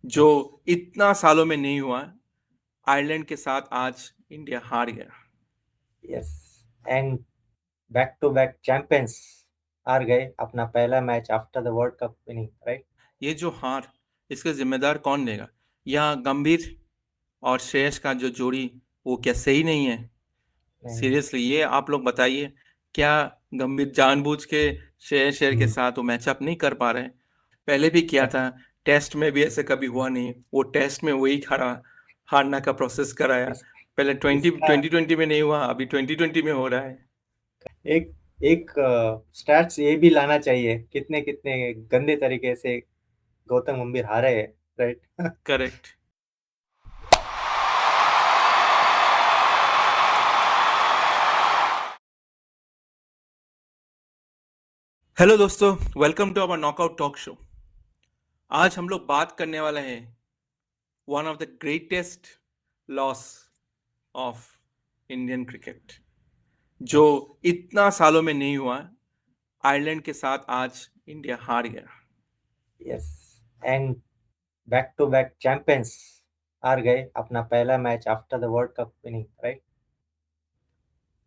जो Yes. इतना सालों में नहीं हुआ। आयरलैंड के साथ आज इंडिया हार गया। Yes. And back to back champions हार गए अपना पहला match after the world cup winning, right? ये जो हार, इसका जिम्मेदार कौन लेगा? या गंभीर और श्रेयस का जो जोड़ी, वो क्या सही नहीं है? नहीं। सीरियसली ये आप लोग बताइए। क्या गंभीर जानबूझ के श्रेयस अय्यर के साथ वो मैचअप नहीं कर पा रहे? पहले भी किया था। टेस्ट में भी ऐसे कभी हुआ नहीं। वो टेस्ट में वही हारना का प्रोसेस कराया। इस, पहले ट्वेंटी इसका ट्वेंटी ट्वेंटी में नहीं हुआ, अभी 2020 में हो रहा है। एक एक स्टैट्स ये भी लाना चाहिए, कितने कितने गंदे तरीके से गौतम गंभीर हारे हैं, राइट? करेक्ट। हेलो दोस्तों, welcome to our knockout talk show. आज हम लोग बात करने वाले हैं one of the greatest loss of Indian cricket, जो यस। इतना सालों में नहीं हुआ। आयरलैंड के साथ आज इंडिया हार गया। Yes. And back to back champions हार गए अपना पहला match after the world cup winning, right?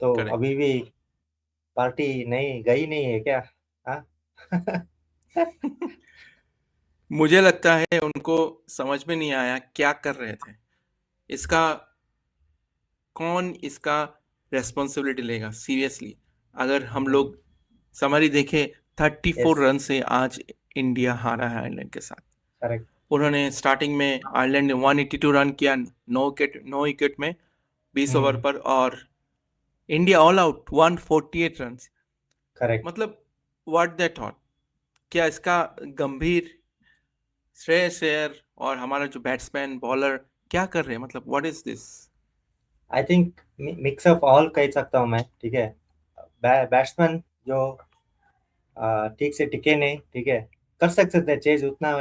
तो करेक्ट। अभी भी पार्टी नहीं गई नहीं है क्या? हाँ। मुझे लगता है उनको समझ में नहीं आया क्या कर रहे थे। इसका कौन इसका रेस्पॉन्सिबिलिटी लेगा सीरियसली? अगर हम लोग समरी देखें, 34 यस। रन से आज इंडिया हारा है आयरलैंड के साथ। करेक्ट। उन्होंने स्टार्टिंग में आयरलैंड ने 182 रन किया, 9 विकेट में, 20 ओवर हम्म। पर। और India all out 148 run. Correct. मतलब व्हाट दैट थॉट। क्या इसका गंभीर, श्रेयस अय्यर और हमारा जो बैट्समैन बॉलर क्या कर रहे हैं? मतलब what is this? I think mix of all कह सकता हूँ मैं, ठीक है। बैट्समैन जो ठीक से टिके नहीं, ठीक है। कर सकते थे चेज उतना,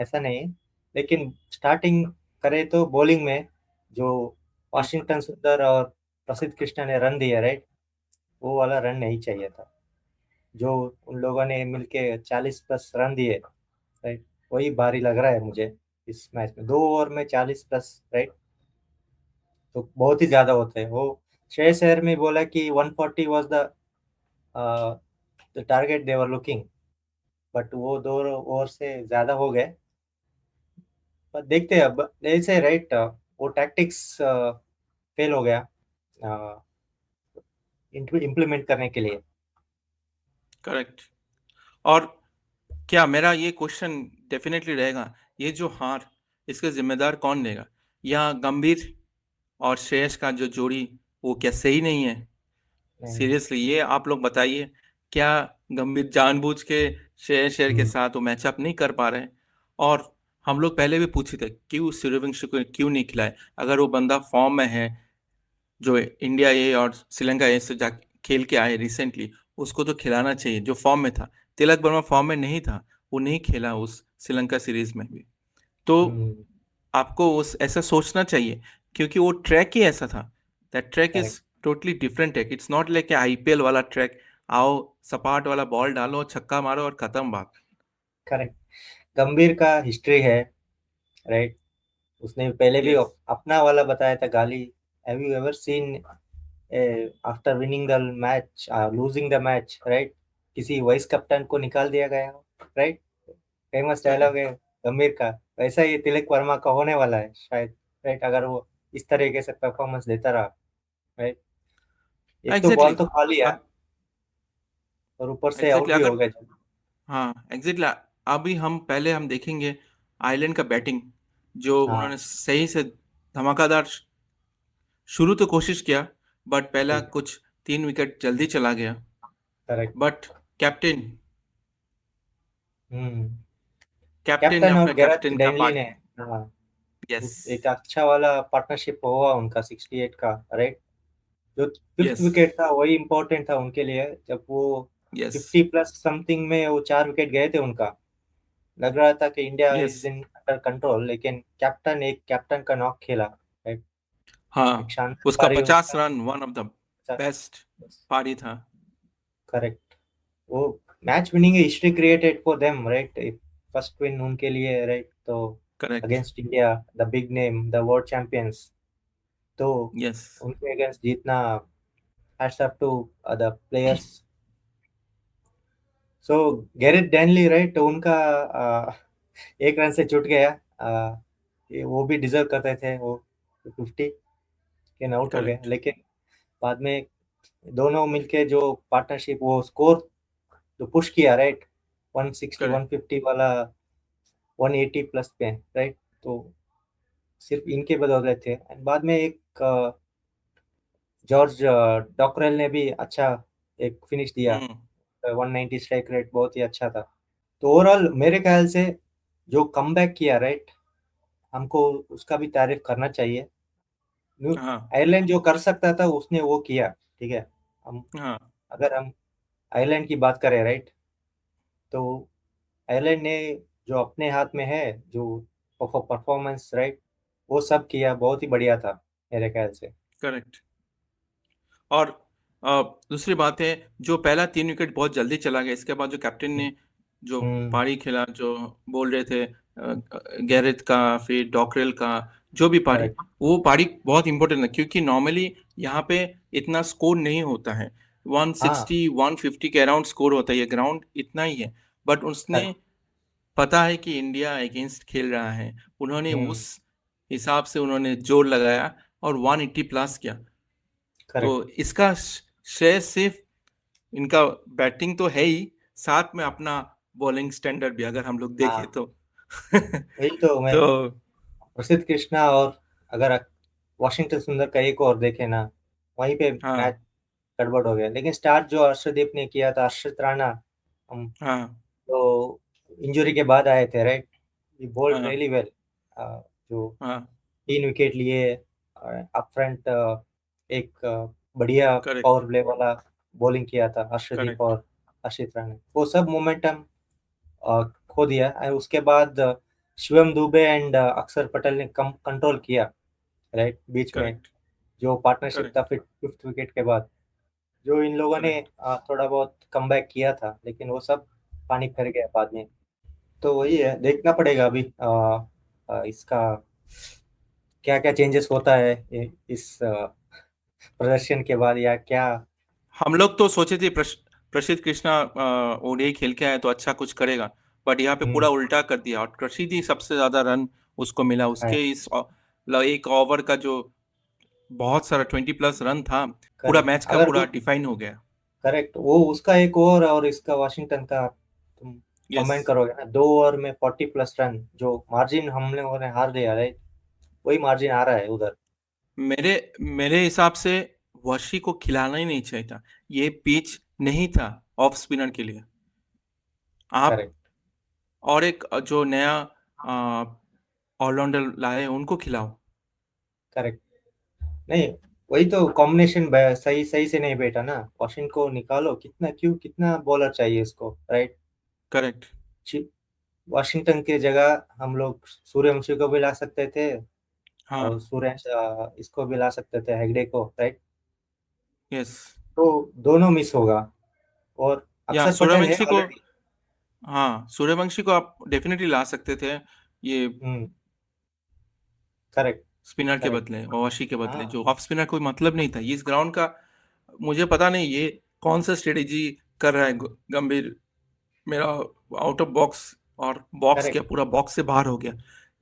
ऐसा नहीं। लेकिन स्टार्टिंग करे तो बॉलिंग में जो वाशिंगटन सुंदर और प्रसिद्ध कृष्णा ने रन दिया, राइट? वो वाला रन नहीं चाहिए था। जो उन लोगों ने मिलके 40+ रन दिए, राइट? वही भारी लग रहा है मुझे इस मैच में, 2 ओवर में 40+, राइट? तो बहुत ही ज्यादा होते हैं वो। श्रेयस अय्यर में बोला कि 140 was the target they were looking, but वो 2 ओवर से ज्यादा हो गए। पर देखते हैं अब, ऐसे राइट, वो टैक्टिक्स फेल हो गया इम्प्लीमेंट करने के लिए। करेक्ट। और क्या मेरा ये क्वेश्चन डेफिनेटली रहेगा, ये जो हार, इसका जिम्मेदार कौन लेगा? या गंभीर और श्रेयस का जो जोड़ी, वो क्या सही नहीं है? नहीं। सीरियसली ये आप लोग बताइए। क्या गंभीर जानबूझ के श्रेयस अय्यर के हम्म। साथ वो मैचअप नहीं कर पा रहे? और हम लोग पहले भी पूछे थे क्यों सूर्यवंशी को क्यों नहीं खिलाए? अगर वो बंदा फॉर्म में है, जो इंडिया ए और श्रीलंका ए से जा खेल के आए रिसेंटली, उसको तो खिलाना चाहिए जो फॉर्म में था। तिलक वर्मा फॉर्म में नहीं था, वो नहीं खेला उस श्रीलंका सीरीज में भी। तो हम्म। आपको उस ऐसा सोचना चाहिए, क्योंकि वो ट्रैक ही ऐसा था। That track correct. Is totally different track. It's not like IPL वाला ट्रैक। आओ, सपाट वाला बॉल डालो, छक्का मारो और खत्म बात। करेक्ट। गंभीर का हिस्ट्री है, राइट? उसने पहले भी यस। अपना वाला बताया था गाली। Have you ever seen after winning the match, losing the match, right? किसी वाइस कप्तान को निकाल दिया गया, राइट? फेमस डायलॉग है करेक्ट। गंभीर का। वैसा ही तिलक वर्मा का होने वाला है शायद, राइट? अगर वो इस तरीके से परफॉर्मेंस देता रहा, राइट? एक तो बॉल एग्जैक्टली। तो खा लिया और ऊपर से आउट एग्जैक्टली भी हो अगर, गया। हाँ एग्जैक्टली। अभी हम देखेंगे आयरलैंड का बैटिंग, जो हाँ। उन्होंने सही से धमाकेदार शुरू तो कोशिश किया, बट पहला ठीक। कुछ 3 विकेट जल्दी चला गया। Correct. But captain hmm. Captain ने कैप्टन और अपने गैरेथ कैप्टन का डेनली पार्ट। ने, हाँ, यस। एक अच्छा वाला पार्टनरशिप हुआ उनका 68 का, राइट? जो फिफ्थ यस। विकेट था वही इम्पोर्टेंट था उनके लिए, जब वो यस। 50+ समथिंग में वो 4 विकेट गए थे उनका। लग रहा था कि India yes. Is in under control, लेकिन कैप्टन का नॉक खेला, राइट? एक हाँ, शानदार उसका पारी 50 रन वन ऑफ द उनका। बेस्ट पारी था। करेक्ट। वो match winning history created for them, right? First win उनके लिए, राइट? तो correct. Against India, the big name, the world champions, तो यस। उनके अगेंस्ट जीतना, hats off to the players. So Gareth डैनली राइट, उनका एक रन से छूट गया। वो भी डिजर्व करते थे वो 50 के आउट हो गए, करेक्ट। लेकिन बाद में दोनों मिलके जो पार्टनरशिप, वो स्कोर जो पुश किया राइट, 160 करेक्ट। 150 वाला 180 प्लस पे राइट, तो सिर्फ इनके बदौलत थे। एंड बाद में एक जॉर्ज डॉकरेल ने भी अच्छा एक फिनिश दिया, हम्म। 190 स्ट्राइक रेट बहुत ही अच्छा था। तो ओवरऑल मेरे ख्याल से जो कमबैक किया राइट, हमको उसका भी तारीफ करना चाहिए। हाँ। आयरलैंड जो कर सकता था उसने वो किया, ठीक है। हम हाँ। अगर हम आयरलैंड की बात करें राइट, तो आयरलैंड ने जो अपने हाथ में है, जो परफॉर्मेंस राइट, वो सब किया, बहुत ही बढ़िया था मेरे ख्याल से। करेक्ट। और अ, दूसरी बात है, जो पहला 3 विकेट बहुत जल्दी चला गया, इसके बाद जो कैप्टन ने जो हम्म। पारी खेला, जो बोल रहे थे गैरेथ का, फिर डॉकरेल का, जो भी पारी, करेक्ट। वो पारी बहुत इंपॉर्टेंट है, क्योंकि नॉर्मली यहाँ पे इतना स्कोर नहीं होता है। हाँ। 160 150 के अराउंड स्कोर होता है, ये ग्राउंड इतना ही है। बट उसने करेक्ट। पता है कि इंडिया अगेंस्ट खेल रहा है, उन्होंने हम्म। उस हिसाब से उन्होंने जोर लगाया और 180 प्लस किया। तो करेक्ट। इसका श्रेय सिर्फ इनका बैटिंग तो है ही, साथ में अपना बॉलिंग स्टैंडर्ड भी, अगर हम लोग देखें हाँ, तो वही तो मैं, तो प्रसिद्ध कृष्णा और अगर वॉशिंगटन सुंदर का एक और देखे ना, वहीं पे मैच हाँ। गड़बड़ हो गया। लेकिन स्टार्ट जो अर्शदीप ने किया था, अर्शद राणा, हम हाँ। तो इंजरी के बाद आए थे राइट, ही बॉल्ड हाँ। Really well. जो हाँ। 3 विकेट लिए, अप फ्रंट एक बढ़िया करेक्ट। पावर प्ले वाला बॉलिंग किया था अर्शदीप करेक्ट। और हर्षित राणा, वो सब मोमेंटम खो दिया। और उसके बाद शिवम दुबे एंड अक्षर पटेल ने कम कंट्रोल किया राइट बीच में, करेक्ट। जो पार्टनरशिप था करेक्ट। फिर 5th विकेट के बाद, जो इन लोगों ने करेक्ट। थोड़ा बहुत कमबैक किया था, लेकिन वो सब पानी फिर गया बाद में। तो वही है, देखना पड़ेगा अभी इसका क्या क्या चेंजेस होता है इस प्रदर्शन के बाद, या क्या। हम लोग तो सोचे थे प्रसिद्ध कृष्णा ओडीआई खेल के आए तो अच्छा कुछ करेगा, बट यहाँ पे पूरा हम्म। उल्टा कर दिया, और प्रसिद्ध ही सबसे ज्यादा रन उसको मिला, उसके इस एक ओवर का जो बहुत सारा 20 प्लस रन था, पूरा करेक्ट। मैच का अगर पूरा डिफाइन हो गया। करेक्ट, वो उसका एक ओवर और इसका वाशिंगटन का तुम यस। कमेंट करोगे ना, 2 ओवर में 40 प्लस रन, जो मार्जिन हम लोगों ने हार दिया राइट, वही मार्जिन आ रहा है उधर। मेरे मेरे हिसाब से वर्षी को खिलाना ही नहीं चाहिए था, ये पिच नहीं था ऑफ स्पिनर के लिए। आप करेक्ट। और एक जो नया ऑलराउंडर लाए उनको खिलाओ। करेक्ट। नहीं, वही तो कॉम्बिनेशन सही सही से नहीं बैठा ना, वॉशिंगटन को निकालो, कितना क्यों, कितना बॉलर चाहिए उसको राइट। करेक्ट। वॉशिंगटन की जगह हम लोग सूर्यवंशी को भी ला सकते थे, और हाँ। सूर्य इसको भी ला सकते थे, हेगड़े को राइट। यस। तो दोनों मिस होगा, और या अक्षर पटेल है सूर्यवंशी को, ऑलरेडी। हाँ सूर्यवंशी को आप डेफिनेटली ला सकते थे, ये हम्म। करेक्ट। स्पिनर के करेक्ट। बदले, ओवशी के बदले, हाँ। जो ऑफ स्पिनर कोई मतलब नहीं था इस ग्राउंड का। मुझे पता नहीं ये कौन सा स्ट्रेटेजी कर रहा है गंभीर, मेरा आउट ऑफ बॉक्स, और बॉक्स क्या, करेक्ट। पूरा बॉक्स से बाहर हो गया,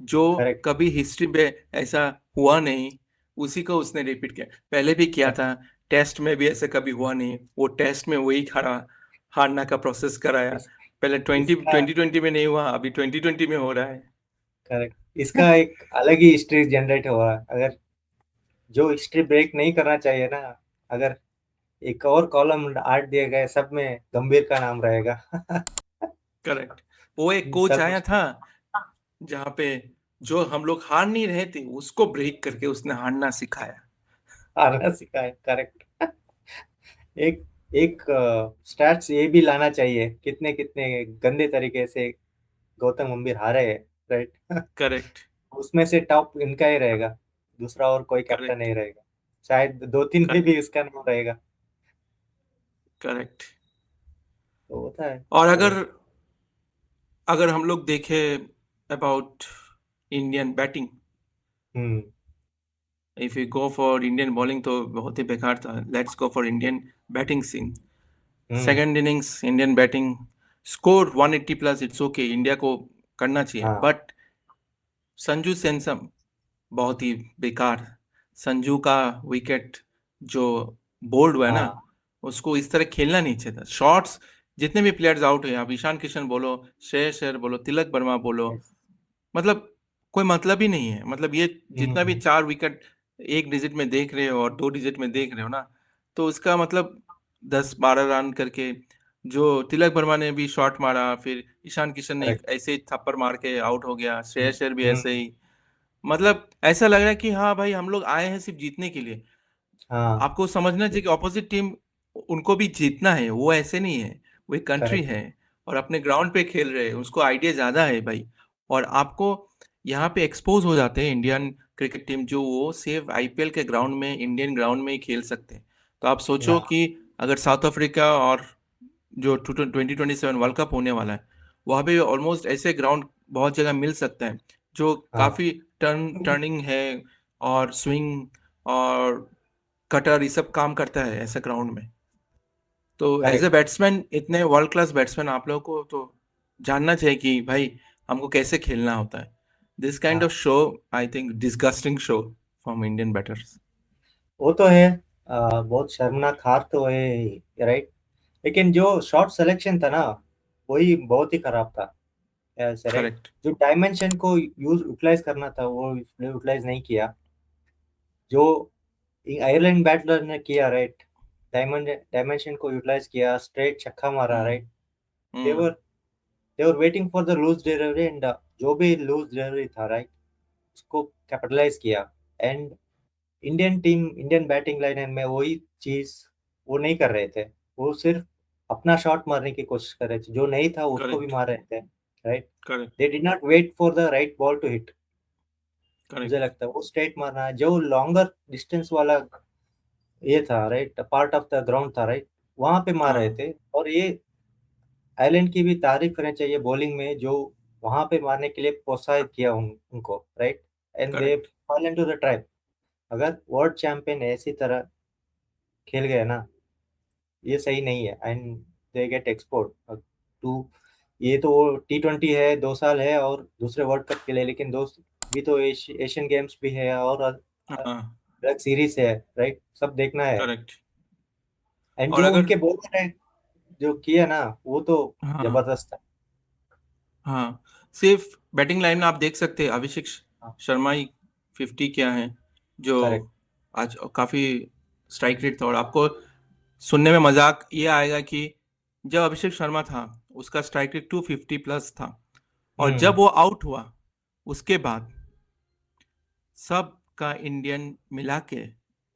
जो करेक्ट। कभी हिस्ट्री में ऐसा हुआ नहीं, उसी को उसने रिपीट किया, पहले भी किया था। टेस्ट में भी ऐसा कभी हुआ नहीं, वो टेस्ट में वही खड़ा हारना का प्रोसेस कराया। इस, पहले ट्वेंटी इसका ट्वेंटी ट्वेंटी में नहीं हुआ, अभी 2020 में हो रहा है। करेक्ट, इसका एक अलग ही हिस्ट्री जनरेट हुआ, अगर जो हिस्ट्री ब्रेक नहीं करना चाहिए ना, अगर एक और कॉलम ऐड दिए गए सब में, गंभीर का नाम रहेगा। करेक्ट। वो एक कोच सब आया था जहाँ पे जो हम लोग हार नहीं रहे थे उसको ब्रेक करके उसने हारना सिखाया। हारना सिखाए, करेक्ट। एक एक स्टैट्स ये भी लाना चाहिए, कितने कितने गंदे तरीके से गौतम गंभीर हारे हैं राइट। करेक्ट। उसमें से टॉप इनका ही रहेगा, दूसरा और कोई कैप्टन करेक्ट। नहीं रहेगा, शायद 2-3 में भी करेक्ट। इसका नाम रहेगा। करेक्ट। तो होता है। और तो अगर अगर हम लोग देखें about Indian batting, hmm if you go for Indian bowling तो बहुत ही बेकार था. Let's go for Indian batting scene. Hmm second innings Indian batting, score 180 plus, it's okay, India को करना चाहिए, हाँ बट संजू सैमसन बहुत ही बेकार. संजू का विकेट जो बोल्ड हुआ है ना, हाँ उसको इस तरह खेलना नहीं चाहिए था. शॉट्स जितने भी प्लेयर्स आउट हुए, आप ईशान किशन बोलो, श्रेयस अय्यर बोलो, तिलक वर्मा बोलो, yes, मतलब कोई मतलब ही नहीं है. मतलब ये जितना भी हम्म 4 विकेट एक डिजिट में देख रहे हो और 2 डिजिट में देख रहे हो ना, तो इसका मतलब 10-12 रन करके, जो तिलक वर्मा ने भी शॉट मारा, फिर ईशान किशन ने करेक्ट ऐसे ही थप्पड़ मार के आउट हो गया, श्रेयस अय्यर भी ऐसे हम्म ही. मतलब ऐसा लग रहा है कि हाँ भाई, हम लोग आए हैं सिर्फ जीतने के लिए. हाँ आपको समझना चाहिए कि ऑपोजिट टीम, उनको भी जीतना है, वो ऐसे नहीं है. वो एक कंट्री करेक्ट है और अपने ग्राउंड पे खेल रहे हैं, उसको आइडिया ज्यादा है भाई. और आपको यहाँ पे एक्सपोज हो जाते हैं इंडियन क्रिकेट टीम, जो वो सिर्फ आईपीएल के ग्राउंड में, इंडियन ग्राउंड में ही खेल सकते हैं. तो आप सोचो हाँ कि अगर साउथ अफ्रीका और जो 2027 वर्ल्ड कप होने वाला है, वहाँ पे ऑलमोस्ट ऐसे ग्राउंड बहुत जगह मिल सकता है, जो हाँ काफी टर्निंग है, और स्विंग और कटर, ये सब काम करता है ऐसे ग्राउंड में. तो एज ए करेक्ट बैट्समैन, इतने वर्ल्ड क्लास बैट्समैन आप लोगों को तो जानना चाहिए कि भाई हमको कैसे खेलना होता है. दिस काइंड ऑफ हाँ show, I think disgusting show from Indian batters. वो तो है बहुत शर्मनाक हार तो है राइट लेकिन जो शॉट सिलेक्शन था ना वही बहुत ही खराब था ऐसे राइट करेक्ट. जो डायमेंशन को यूटिलाइज करना था वो यूटिलाइज नहीं किया जो आयरलैंड बैटलर ने किया राइट डायमेंशन को यूटिलाइज किया स्ट्रेट छक्का मारा hmm. Right hmm. They were waiting for the loose delivery and जो भी लूज डिलीवरी था राइट उसको कैपिटलाइज किया एंड इंडियन बैटिंग लाइन में वही चीज वो नहीं कर रहे थे वो सिर्फ अपना शॉट मारने की कोशिश कर रहे थे जो नहीं था उसको भी करेक्ट. मार रहे थे right correct. They did not wait for the right ball to hit मुझे करेक्ट. लगता है वो स्ट्रेट मारना जो लॉन्गर डिस्टेंस वाला ये था right part of the ground था राइट वहां पे मार रहे हाँ. थे और ये आयरलैंड की भी तारीफ करनी चाहिए बॉलिंग में जो वहां पे मारने के लिए प्रोत्साहित किया उनको right and they correct. Fall into the trap अगर वर्ल्ड चैंपियन ऐसी तरह खेल गए ना ये सही नहीं है and they get export to ये तो T20 है 2 साल है और दूसरे वर्ल्ड कप के लिए लेकिन भी तो एशियन गेम्स भी है और हाँ. अलग सीरीज है राइट सब देखना है करेक्ट. एंड और जो अगर, उनके बॉलर है जो किया ना वो तो हाँ, जबरदस्त था हाँ, सिर्फ बैटिंग लाइन में आप देख सकते हैं, अभिषेक हाँ शर्मा ही 50 क्या है, जो करेक्ट आज काफी स्ट्राइक रेट था. और आपको सुनने में मजाक ये आएगा कि जब अभिषेक शर्मा था, उसका स्ट्राइक रेट 250 प्लस था, और हम्म जब वो आउट हुआ, उसके बाद सब का इंडियन मिला के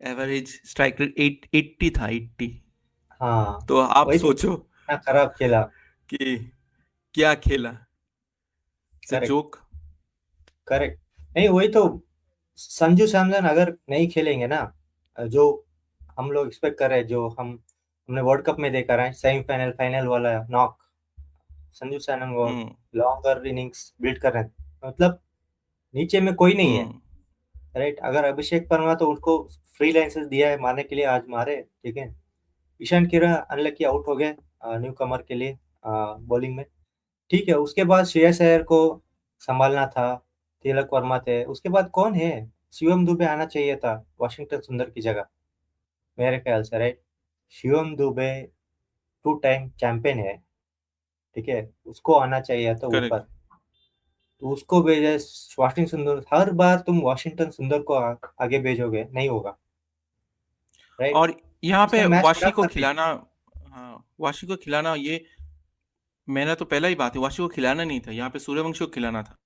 एवरेज स्ट्राइक रेट 80 था, 80. हाँ तो आप वही तो सोचो इतना खराब खेला कि क्या खेला, से करेक्ट जोक. करेक्ट नहीं वही तो संजू सैमसन अगर नहीं खेलेंगे ना जो हम लोग एक्सपेक्ट कर रहे हैं जो हमने वर्ल्ड कप में देखा रहा है सेमीफाइनल फाइनल वाला नॉक संजू सैमसन वो हम्म. लॉन्गर इनिंग्स बिल्ड कर रहे हैं मतलब नीचे में कोई नहीं है हम्म. राइट अगर अभिषेक वर्मा तो उसको फ्री लाइसेंस दिया है मारने के लिए आज मारे ठीक है ईशान किरण अनलकी आउट हो गए न्यू कमर के लिए बॉलिंग में ठीक है उसके बाद श्रेयस अय्यर को संभालना था तिलक वर्मा थे उसके बाद कौन है शिवम दुबे आना चाहिए था वाशिंगटन सुंदर की जगह मेरे ख्याल से right Shivam Dubey 2 time champion है ठीक है उसको आना चाहिए था ऊपर करेक्ट. तो उसको भेजे वाशिंगटन सुंदर हर बार तुम वाशिंगटन सुंदर को आगे भेजोगे नहीं होगा राइट और यहाँ उसने पे मैच वाशी खराब को कर दी खिलाना, हाँ, वाशी को खिलाना, ये मैंने तो पहला ही बात है, वाशी को खिलाना नहीं था, यहाँ पे सूर्यवंशी को खिलाना था,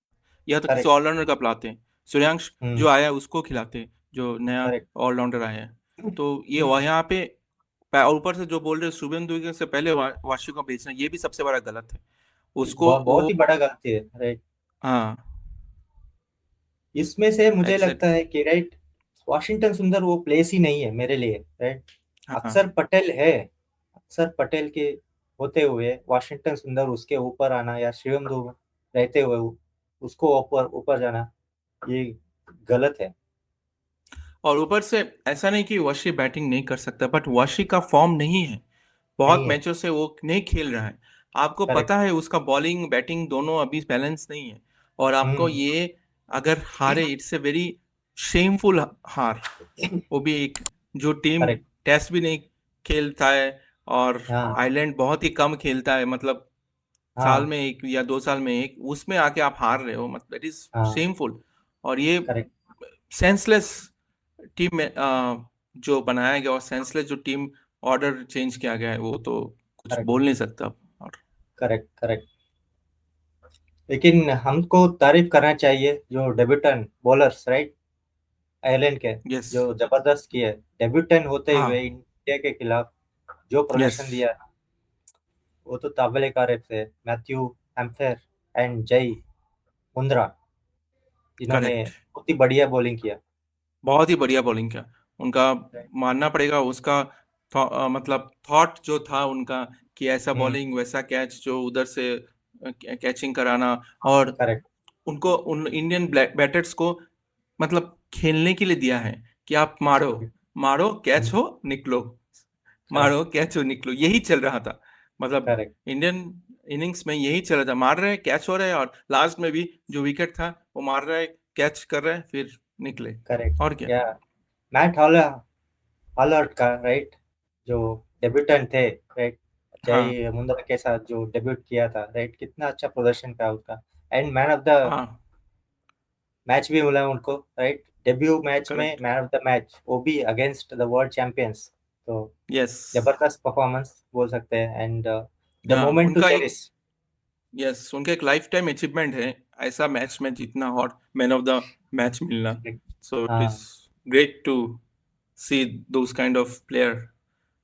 या तो किसी करेक्ट ऑलराउंडर का पिलाते हैं. सूर्यांश हम्म जो आया है उसको खिलाते, जो नया करेक्ट ऑलराउंडर आया है. तो ये यहाँ पे और ऊपर से जो बोल रहे हैं शुभेंदु से पहले वाशी को बेचना, ये भी सबसे बड़ा गलत है. उसको बहुत वो, ही बड़ा गलती है राइट हाँ, इसमें से मुझे एग्जैक्ट, लगता है कि राइट वॉशिंगटन सुंदर वो प्लेस ही नहीं है मेरे लिए राइट हाँ. अक्सर पटेल है अक्सर पटेल के होते हुए वॉशिंगटन सुंदर उसके ऊपर आना या शिवम दुबे रहते हुए उसको ऊपर ऊपर जाना ये गलत है। और ऊपर से ऐसा नहीं कि वशी बैटिंग नहीं कर सकता, बट वशी का फॉर्म नहीं है, बहुत नहीं है। मैचों से वो नहीं खेल रहा है। आपको करेक्ट। पता है उसका बॉलिंग बैटिंग दोनों अभी बैलेंस नहीं है। और आपको हम्म। ये अगर हारे, इट्स ए वेरी शेमफुल हार। वो भी एक जो टीम करेक्ट। टेस्ट भी नहीं खेलता है, और हाँ आइलैंड बहुत ही कम खेलता है, मतलब साल हाँ में एक या 2 साल में एक, उसमें आके आप हार रहे हो, मतलब इट इज हाँ। शेमफुल। और ये करेक्ट। सेंसलेस टीम में जो बनाया गया, और सेंसलेस जो टीम ऑर्डर चेंज किया गया है, वो तो कुछ करेक्ट। बोल नहीं सकता। और करेक्ट। करेक्ट। लेकिन हमको तारीफ करना चाहिए जो डेब्यूटेंट बॉलर्स, राइट, आयरलैंड के, यस। जो जबरदस्त किए डेब्यूटेंट होते हुए हाँ। इंडिया के खिलाफ जो यस। प्रदर्शन दिया, वो तो काबिले तारीफ है। मैथ्यू हैम्फेर एंड जय मुंद्रा, जिन्होंने करेक्ट। बहुत ही बढ़िया बॉलिंग किया। बहुत ही बढ़िया बॉलिंग किया उनका, मानना पड़ेगा उसका। मतलब थॉट जो था उनका, कि ऐसा हम्म। बॉलिंग वैसा कैच, जो उधर से कैचिंग कराना, और करेक्ट। उनको उन इंडियन बैटर्स को मतलब खेलने के लिए दिया है, कि आप मारो, मारो कैच हो निकलो, मारो कैच हो निकलो, यही चल रहा था। मतलब करेक्ट। इंडियन इनिंग्स में यही चल रहा था, मार रहे हैं कैच हो रहा है, और लास्ट में भी जो विकेट था वो मार रहा है, कैच कर रहे हैं, फिर निकले। करेक्ट। और क्या। या मैट हॉलर्ट का, राइट, जो डेब्यूटेंट थे, राइट, हाँ। जय मुंद्रा के साथ जो डेब्यूट किया था, राइट, कितना अच्छा प्रदर्शन था उसका। एंड मैन ऑफ द हाँ। मैच भी मिला उनको, राइट, डेब्यू मैच में correct. Man of the match, वो भी अगेंस्ट द वर्ल्ड चैंपियंस। तो यस। जबरदस्त परफॉर्मेंस बोल सकते हैं। एंड द हाँ, मोमेंट टू उनका एक, चेरिश। यस, उनका एक लाइफ टाइम अचीवमेंट है ऐसा मैच में जीतना और मैन ऑफ द मैच मिलना। सो इट इज हाँ। Great to see those kind of player,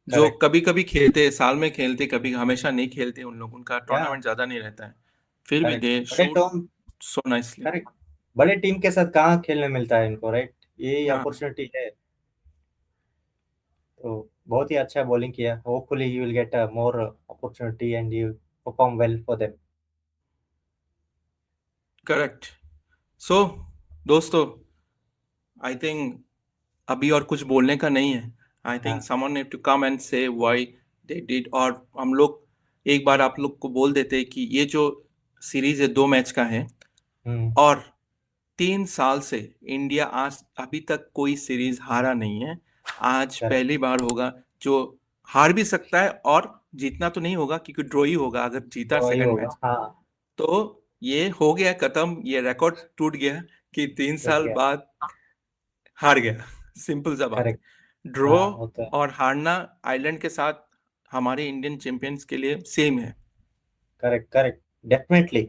जो करेक्ट। कभी कभी खेलते, साल में खेलते, कभी हमेशा नहीं खेलते, उन लोग, उनका या टूर्नामेंट ज्यादा नहीं रहता है, फिर भी करेक्ट। दे बड़े shoot Tom. So nicely. Correct. बड़े टीम के साथ कहाँ खेलने मिलता है इनको, राइट, ये हाँ। अपॉर्चुनिटी है। तो बहुत ही अच्छा बॉलिंग किया। Hopefully he will get a more opportunity and you perform well for them. Correct. So दोस्तों, आई थिंक अभी और कुछ बोलने का नहीं है। आई थिंक हाँ। Someone need to come and say why they did, और हम लोग एक बार आप लोग को बोल देते कि ये जो सीरीज है 2 मैच का है, हम्म। और 3 साल से इंडिया आज अभी तक कोई सीरीज हारा नहीं है। आज करेक्ट। पहली बार होगा जो हार भी सकता है, और जीतना तो नहीं होगा, क्योंकि ड्रॉ ही होगा अगर जीता तो वही सेकंड होगा, मैच। हाँ। तो ये हो गया खत्म, ये रिकॉर्ड टूट गया कि तीन टूट साल गया। बाद हार गया। सिंपल सा बात करेक्ट। है, ड्रॉ हाँ, होता है। और हारना आइलैंड के साथ हमारे इंडियन चैंपियंस के लिए सेम है। करेक्ट। करेक्ट। डेफिनेटली।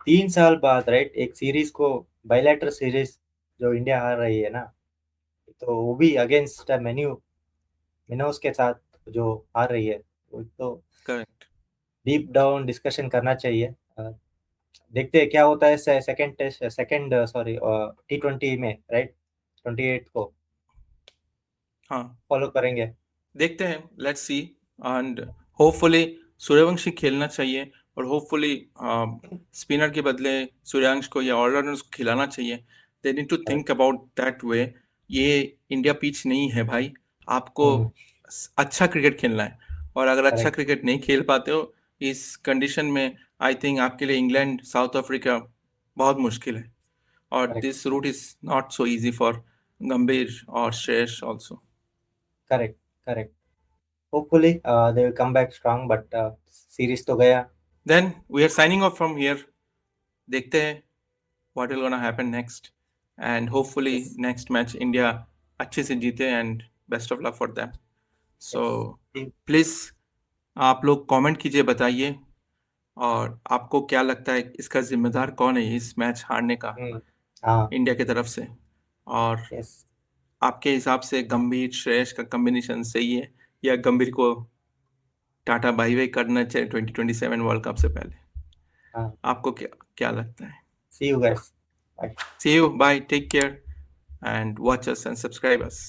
3 साल बाद, राइट, एक सीरीज को, बायलैटरल सीरीज जो इंडिया हार रही है ना, तो वो भी अगेंस्ट मेन्यू मिनोस के साथ जो हार रही है, वो तो करेक्ट। डीप डाउन डिस्कशन करना चाहिए। देखते हैं क्या होता है second test, second, sorry, T20 में, राइट, 28 को हाँ, फॉलो करेंगे। देखते हैं, let's see. And hopefully Suryavanshi खेलना चाहिए, और होपफुली स्पिनर के बदले सूर्यवंश को या ऑलराउंडर्स को खिलाना चाहिए। They need to correct. Think about that way. ये इंडिया पिच नहीं है भाई, आपको हम्म। अच्छा क्रिकेट खेलना है, और अगर अच्छा करेक्ट। क्रिकेट नहीं खेल पाते हो इस कंडीशन में, आई थिंक आपके लिए इंग्लैंड साउथ अफ्रीका बहुत मुश्किल है, और correct. This route is not so easy for Gambhir और Shreyas also. Correct. Correct. Hopefully they will come back strong, but series तो गया। Then we are signing off from here. देखते हैं what will gonna happen next, and hopefully yes. next match India अच्छे से जीते, and best of luck for them. So yes. please आप लोग comment कीजिए, बताइए, और आपको क्या लगता है इसका जिम्मेदार कौन है इस मैच हारने का हाँ। इंडिया की तरफ से, और यस। आपके हिसाब से गंभीर श्रेयस का कॉम्बिनेशन सही है, या गंभीर को टाटा बाई बाई करना चाहिए 2027 वर्ल्ड कप से पहले? हाँ। आपको क्या क्या लगता है? See you guys. Bye. See you, bye, take care, and watch us and subscribe us.